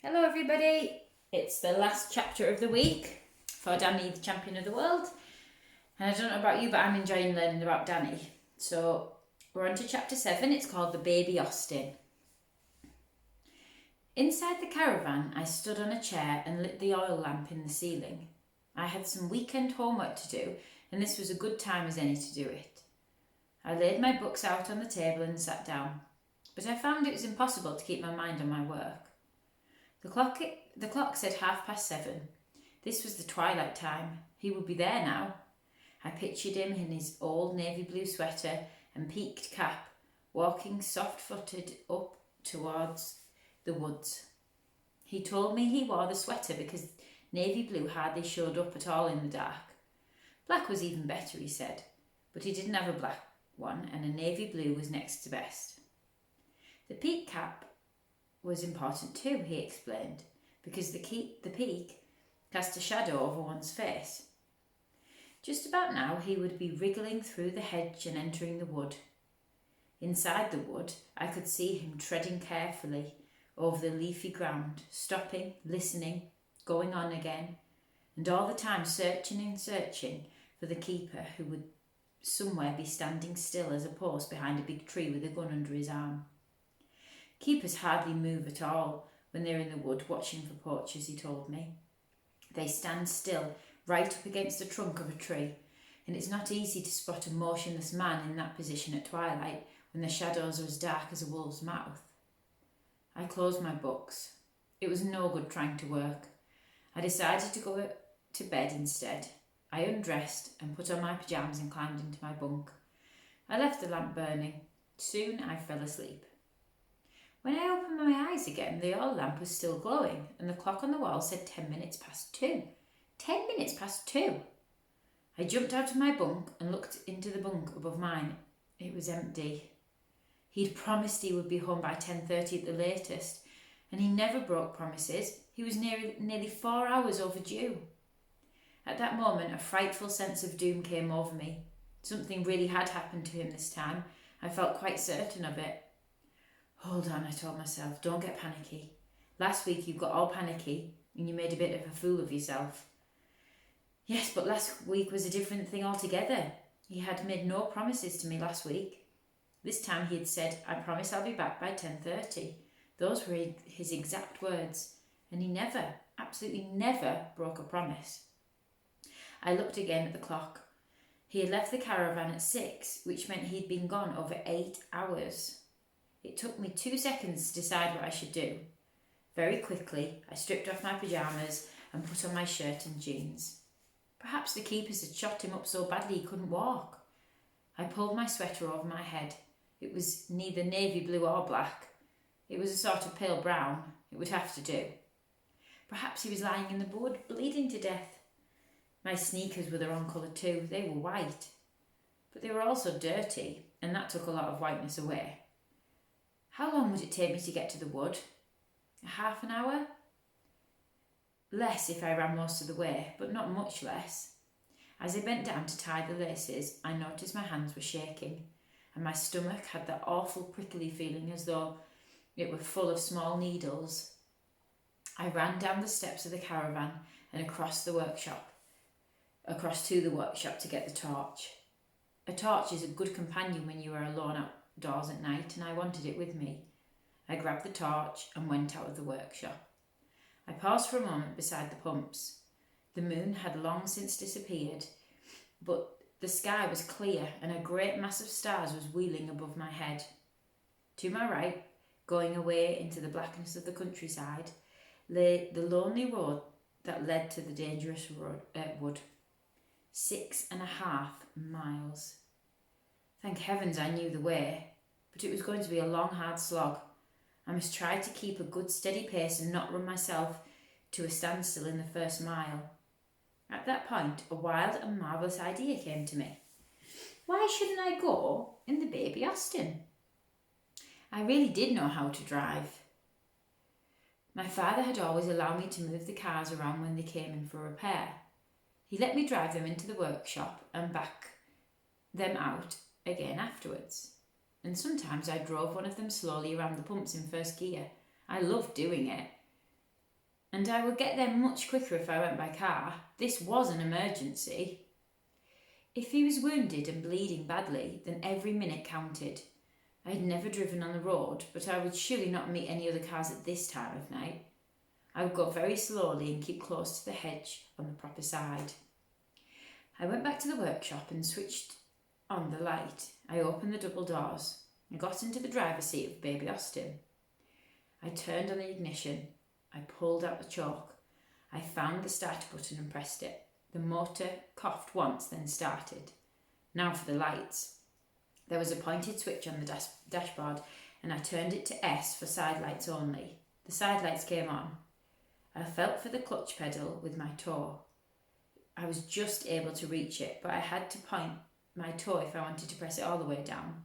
Hello everybody, it's the last chapter of the week for Danny, the champion of the world. And I don't know about you, but I'm enjoying learning about Danny. So we're on to chapter 7, it's called The Baby Austin. Inside the caravan, I stood on a chair and lit the oil lamp in the ceiling. I had some weekend homework to do, and this was a good time as any to do it. I laid my books out on the table and sat down, but I found it was impossible to keep my mind on my work. The clock said 7:30. This was the twilight time. He would be there now. I pictured him in his old navy blue sweater and peaked cap, walking soft-footed up towards the woods. He told me he wore the sweater because navy blue hardly showed up at all in the dark. Black was even better, he said, but he didn't have a black one, and a navy blue was next to best. The peak cap was important too, he explained, because the peak cast a shadow over one's face. Just about now he would be wriggling through the hedge and entering the wood. Inside the wood I could see him treading carefully over the leafy ground, stopping, listening, going on again, and all the time searching and searching for the keeper, who would somewhere be standing still as a post behind a big tree with a gun under his arm. Keepers hardly move at all when they're in the wood watching for poachers, he told me. They stand still, right up against the trunk of a tree, and it's not easy to spot a motionless man in that position at twilight when the shadows are as dark as a wolf's mouth. I closed my books. It was no good trying to work. I decided to go to bed instead. I undressed and put on my pyjamas and climbed into my bunk. I left the lamp burning. Soon I fell asleep. When I opened my eyes again, the oil lamp was still glowing, and the clock on the wall said 2:10. 2:10. I jumped out of my bunk and looked into the bunk above mine. It was empty. He'd promised he would be home by 10:30 at the latest, and he never broke promises. He was nearly 4 hours overdue. At that moment, a frightful sense of doom came over me. Something really had happened to him this time. I felt quite certain of it. Hold on, I told myself, don't get panicky. Last week you got all panicky and you made a bit of a fool of yourself. Yes, but last week was a different thing altogether. He had made no promises to me last week. This time he had said, I promise I'll be back by 10:30. Those were his exact words, and he never, absolutely never broke a promise. I looked again at the clock. He had left the caravan at 6, which meant he'd been gone over 8 hours. It took me 2 seconds to decide what I should do. Very quickly, I stripped off my pyjamas and put on my shirt and jeans. Perhaps the keepers had shot him up so badly he couldn't walk. I pulled my sweater over my head. It was neither navy blue or black. It was a sort of pale brown. It would have to do. Perhaps he was lying in the wood, bleeding to death. My sneakers were the wrong colour too. They were white. But they were also dirty, and that took a lot of whiteness away. How long would it take me to get to the wood? Half an hour? Less if I ran most of the way, but not much less. As I bent down to tie the laces, I noticed my hands were shaking, and my stomach had that awful prickly feeling as though it were full of small needles. I ran down the steps of the caravan and across to the workshop to get the torch. A torch is a good companion when you are alone outdoors at night, and I wanted it with me. I grabbed the torch and went out of the workshop. I paused for a moment beside the pumps. The moon had long since disappeared, but the sky was clear and a great mass of stars was wheeling above my head. To my right, going away into the blackness of the countryside, lay the lonely road that led to the dangerous wood. 6.5 miles. Thank heavens I knew the way, but it was going to be a long, hard slog. I must try to keep a good steady pace and not run myself to a standstill in the first mile. At that point, a wild and marvellous idea came to me. Why shouldn't I go in the Baby Austin? I really did know how to drive. My father had always allowed me to move the cars around when they came in for repair. He let me drive them into the workshop and back them out again afterwards. And sometimes I drove one of them slowly around the pumps in first gear. I loved doing it. and I would get there much quicker if I went by car. This was an emergency. If he was wounded and bleeding badly, then every minute counted. I had never driven on the road, but I would surely not meet any other cars at this time of night. I would go very slowly and keep close to the hedge on the proper side. I went back to the workshop and switched on the light. I opened the double doors. I got into the driver's seat of Baby Austin. I turned on the ignition. I pulled out the choke. I found the start button and pressed it. The motor coughed once, then started. Now for the lights. There was a pointed switch on the dashboard, and I turned it to S for side lights only. The side lights came on. I felt for the clutch pedal with my toe. I was just able to reach it, but I had to point my toe if I wanted to press it all the way down.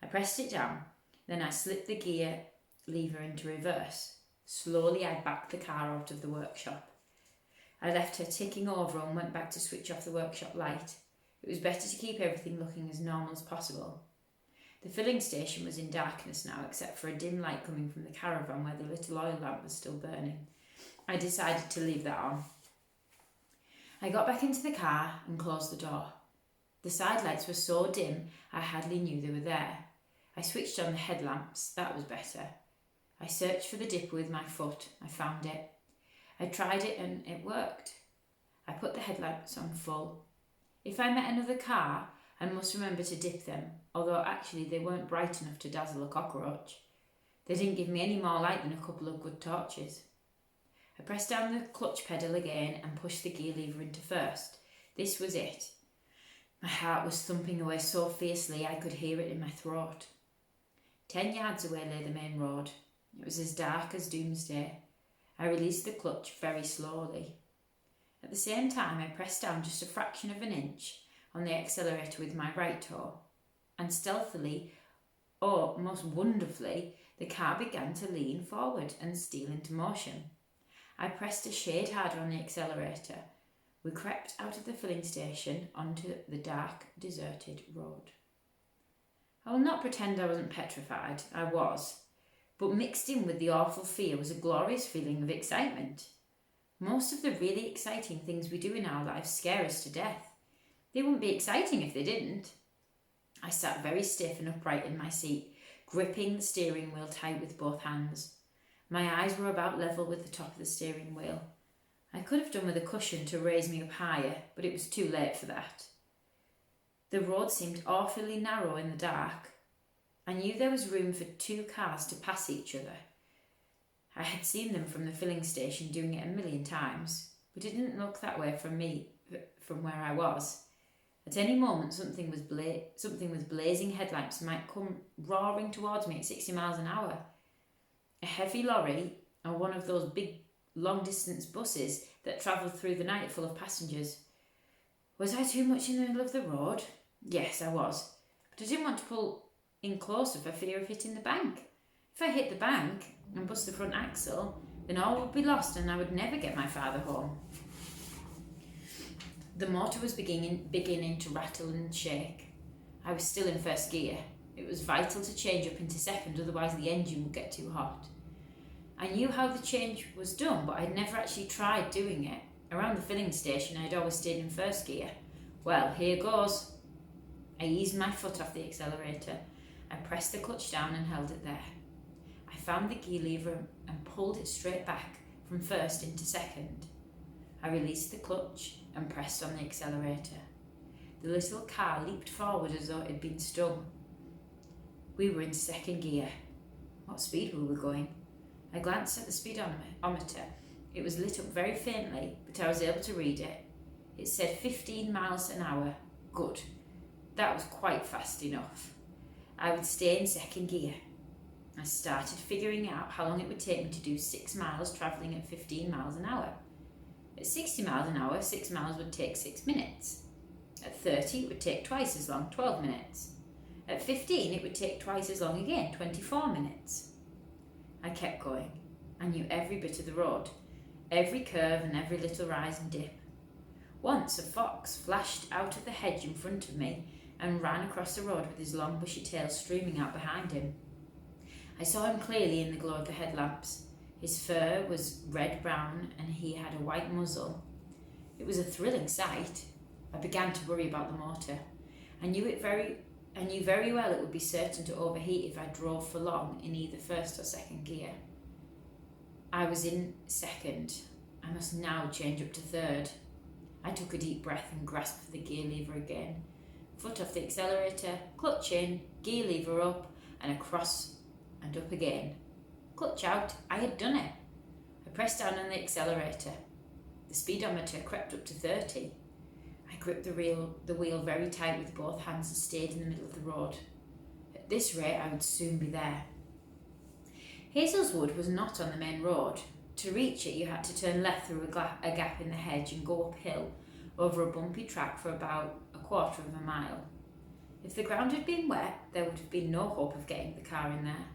I pressed it down, then I slipped the gear lever into reverse. Slowly I backed the car out of the workshop. I left her ticking over and went back to switch off the workshop light. It was better to keep everything looking as normal as possible. The filling station was in darkness now, except for a dim light coming from the caravan where the little oil lamp was still burning. I decided to leave that on. I got back into the car and closed the door. The side lights were so dim I hardly knew they were there. I switched on the headlamps. That was better. I searched for the dipper with my foot. I found it. I tried it and it worked. I put the headlamps on full. If I met another car, I must remember to dip them, although actually they weren't bright enough to dazzle a cockroach. They didn't give me any more light than a couple of good torches. I pressed down the clutch pedal again and pushed the gear lever into first. This was it. My heart was thumping away so fiercely I could hear it in my throat. 10 yards away lay the main road. It was as dark as doomsday. I released the clutch very slowly. At the same time, I pressed down just a fraction of an inch on the accelerator with my right toe, and stealthily, oh, most wonderfully, the car began to lean forward and steal into motion. I pressed a shade harder on the accelerator. We crept out of the filling station onto the dark, deserted road. I will not pretend I wasn't petrified. I was. But mixed in with the awful fear was a glorious feeling of excitement. Most of the really exciting things we do in our lives scare us to death. They wouldn't be exciting if they didn't. I sat very stiff and upright in my seat, gripping the steering wheel tight with both hands. My eyes were about level with the top of the steering wheel. I could have done with a cushion to raise me up higher, but it was too late for that. The road seemed awfully narrow in the dark. I knew there was room for 2 cars to pass each other. I had seen them from the filling station doing it a million times, but it didn't look that way from me, from where I was. At any moment, something with blazing headlamps might come roaring towards me at 60 miles an hour. A heavy lorry, or one of those big long-distance buses that travelled through the night full of passengers. Was I too much in the middle of the road? Yes, I was. But I didn't want to pull in closer for fear of hitting the bank. If I hit the bank and bust the front axle, then all would be lost and I would never get my father home. The motor was beginning to rattle and shake. I was still in first gear. It was vital to change up into second, otherwise the engine would get too hot. I knew how the change was done, but I'd never actually tried doing it. Around the filling station, I'd always stayed in first gear. Well, here goes. I eased my foot off the accelerator. I pressed the clutch down and held it there. I found the gear lever and pulled it straight back from first into second. I released the clutch and pressed on the accelerator. The little car leaped forward as though it had been stung. We were in second gear. What speed were we going? I glanced at the speedometer. It was lit up very faintly, but I was able to read it. It said 15 miles an hour. Good. That was quite fast enough. I would stay in second gear. I started figuring out how long it would take me to do 6 miles travelling at 15 miles an hour. At 60 miles an hour, 6 miles would take 6 minutes. At 30, it would take twice as long, 12 minutes. At 15, it would take twice as long again, 24 minutes. I kept going. I knew every bit of the road, every curve and every little rise and dip. Once a fox flashed out of the hedge in front of me and ran across the road with his long bushy tail streaming out behind him. I saw him clearly in the glow of the headlamps. His fur was red-brown and he had a white muzzle. It was a thrilling sight. I began to worry about the motor. I knew very well it would be certain to overheat if I drove for long in either first or second gear. I was in second. I must now change up to third. I took a deep breath and grasped for the gear lever again. Foot off the accelerator, clutch in, gear lever up, and across and up again. Clutch out, I had done it. I pressed down on the accelerator. The speedometer crept up to 30. I gripped the wheel very tight with both hands and stayed in the middle of the road. At this rate, I would soon be there. Hazelwood was not on the main road. To reach it, you had to turn left through a gap in the hedge and go uphill over a bumpy track for about a quarter of a mile. If the ground had been wet, there would have been no hope of getting the car in there.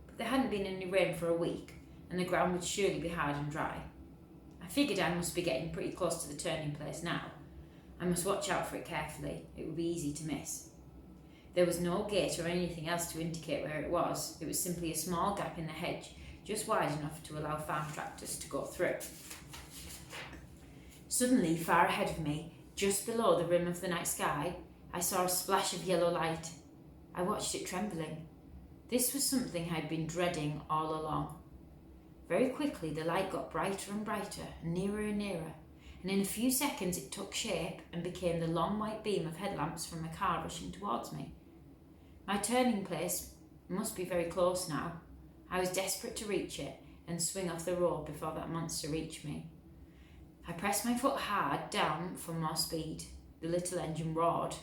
But there hadn't been any rain for a week, and the ground would surely be hard and dry. I figured I must be getting pretty close to the turning place now. I must watch out for it carefully. It would be easy to miss. There was no gate or anything else to indicate where it was. It was simply a small gap in the hedge, just wide enough to allow farm tractors to go through. Suddenly, far ahead of me, just below the rim of the night sky, I saw a splash of yellow light. I watched it trembling. This was something I'd been dreading all along. Very quickly, the light got brighter and brighter, nearer and nearer, and in a few seconds it took shape and became the long white beam of headlamps from a car rushing towards me. My turning place must be very close now. I was desperate to reach it and swing off the road before that monster reached me. I pressed my foot hard down for more speed. The little engine roared.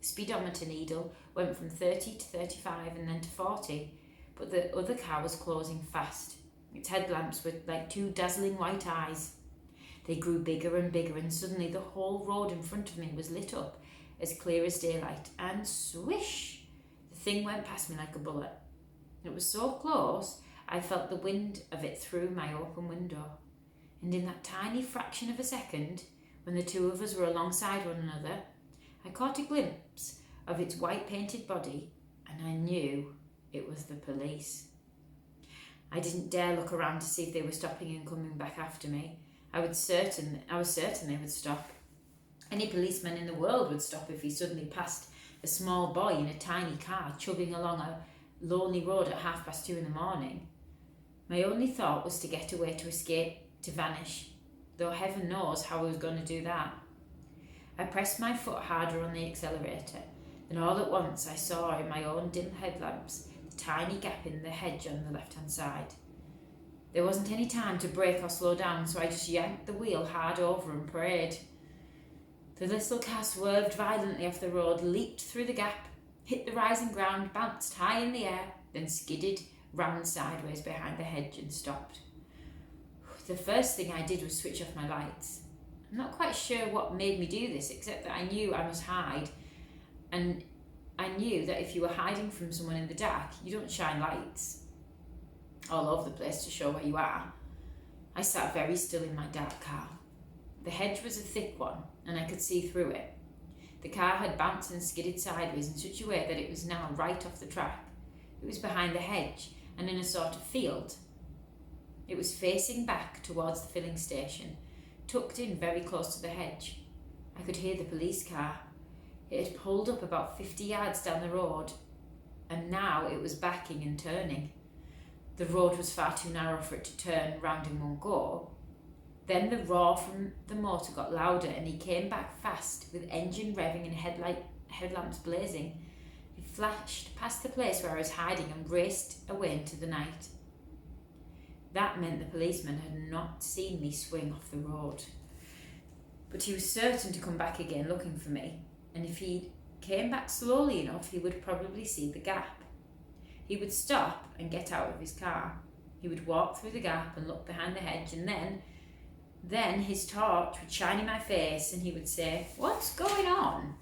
The speedometer needle went from 30 to 35 and then to 40, but the other car was closing fast. Its headlamps were like two dazzling white eyes. They grew bigger and bigger, and suddenly the whole road in front of me was lit up as clear as daylight, and swish! The thing went past me like a bullet. It was so close, I felt the wind of it through my open window. And in that tiny fraction of a second, when the two of us were alongside one another, I caught a glimpse of its white painted body, and I knew it was the police. I didn't dare look around to see if they were stopping and coming back after me. I was certain they would stop. Any policeman in the world would stop if he suddenly passed a small boy in a tiny car chugging along a lonely road at 2:30 in the morning. My only thought was to get away, to escape, to vanish, though heaven knows how I was going to do that. I pressed my foot harder on the accelerator, and all at once I saw in my own dim headlamps the tiny gap in the hedge on the left-hand side. There wasn't any time to brake or slow down, so I just yanked the wheel hard over and prayed. The little car swerved violently off the road, leaped through the gap, hit the rising ground, bounced high in the air, then skidded round sideways behind the hedge and stopped. The first thing I did was switch off my lights. I'm not quite sure what made me do this, except that I knew I must hide, and I knew that if you were hiding from someone in the dark, you don't shine lights all over the place to show where you are. I sat very still in my dark car. The hedge was a thick one, and I could see through it. The car had bounced and skidded sideways in such a way that it was now right off the track. It was behind the hedge and in a sort of field. It was facing back towards the filling station, tucked in very close to the hedge. I could hear the police car. It had pulled up about 50 yards down the road, and now it was backing and turning. The road was far too narrow for it to turn round in one go. Then the roar from the motor got louder, and he came back fast, with engine revving and headlamps blazing. He flashed past the place where I was hiding and raced away into the night. That meant the policeman had not seen me swing off the road. But he was certain to come back again looking for me, and if he came back slowly enough, he would probably see the gap. He would stop and get out of his car. He would walk through the gap and look behind the hedge, and then his torch would shine in my face, and he would say, "What's going on?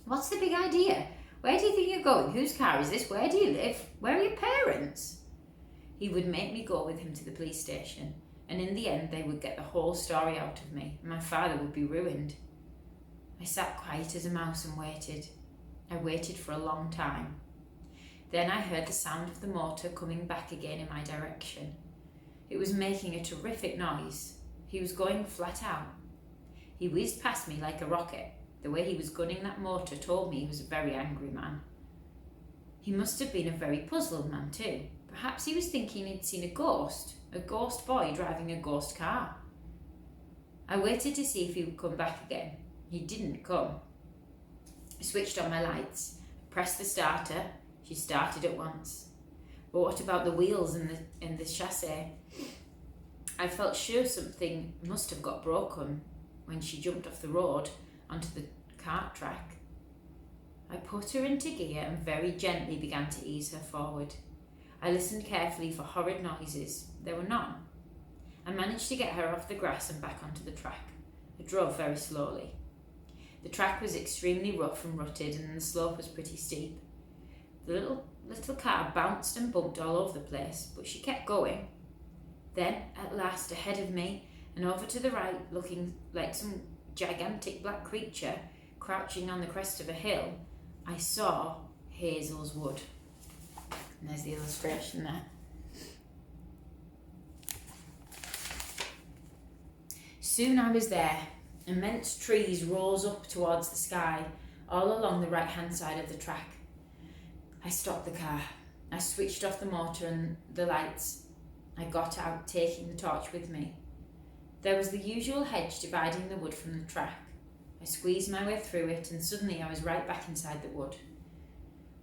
What's the big idea? Where do you think you're going? Whose car is this? Where do you live? Where are your parents?" He would make me go with him to the police station, and in the end they would get the whole story out of me, and my father would be ruined. I sat quiet as a mouse and waited. I waited for a long time. Then I heard the sound of the motor coming back again in my direction. It was making a terrific noise. He was going flat out. He whizzed past me like a rocket. The way he was gunning that motor told me he was a very angry man. He must have been a very puzzled man too. Perhaps he was thinking he'd seen a ghost boy driving a ghost car. I waited to see if he would come back again. He didn't come. I switched on my lights, pressed the starter. She started at once. But what about the wheels and the chassis? I felt sure something must have got broken when she jumped off the road onto the cart track. I put her into gear and very gently began to ease her forward. I listened carefully for horrid noises. There were none. I managed to get her off the grass and back onto the track. I drove very slowly. The track was extremely rough and rutted, and the slope was pretty steep. The little car bounced and bumped all over the place, but she kept going. Then, at last, ahead of me and over to the right, looking like some gigantic black creature crouching on the crest of a hill, I saw Hazel's Wood. And there's the illustration there. Soon I was there. Immense trees rose up towards the sky, all along the right-hand side of the track. I stopped the car. I switched off the motor and the lights. I got out, taking the torch with me. There was the usual hedge dividing the wood from the track. I squeezed my way through it, and suddenly I was right back inside the wood.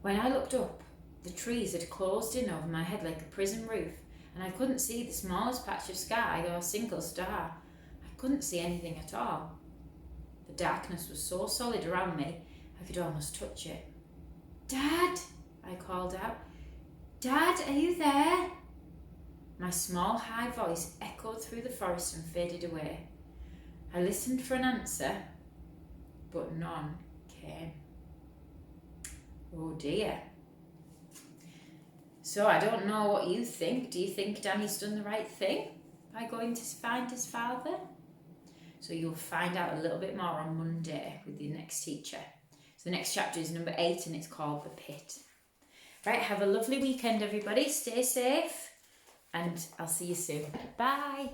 When I looked up, the trees had closed in over my head like a prison roof, and I couldn't see the smallest patch of sky or a single star. I couldn't see anything at all. The darkness was so solid around me, I could almost touch it. "Dad!" I called out. "Dad, are you there?" My small, high voice echoed through the forest and faded away. I listened for an answer, but none came. Oh dear. So I don't know what you think. Do you think Danny's done the right thing by going to find his father? So you'll find out a little bit more on Monday with your next teacher. So the next chapter is number 8 and it's called The Pit. Right, have a lovely weekend everybody. Stay safe and I'll see you soon. Bye.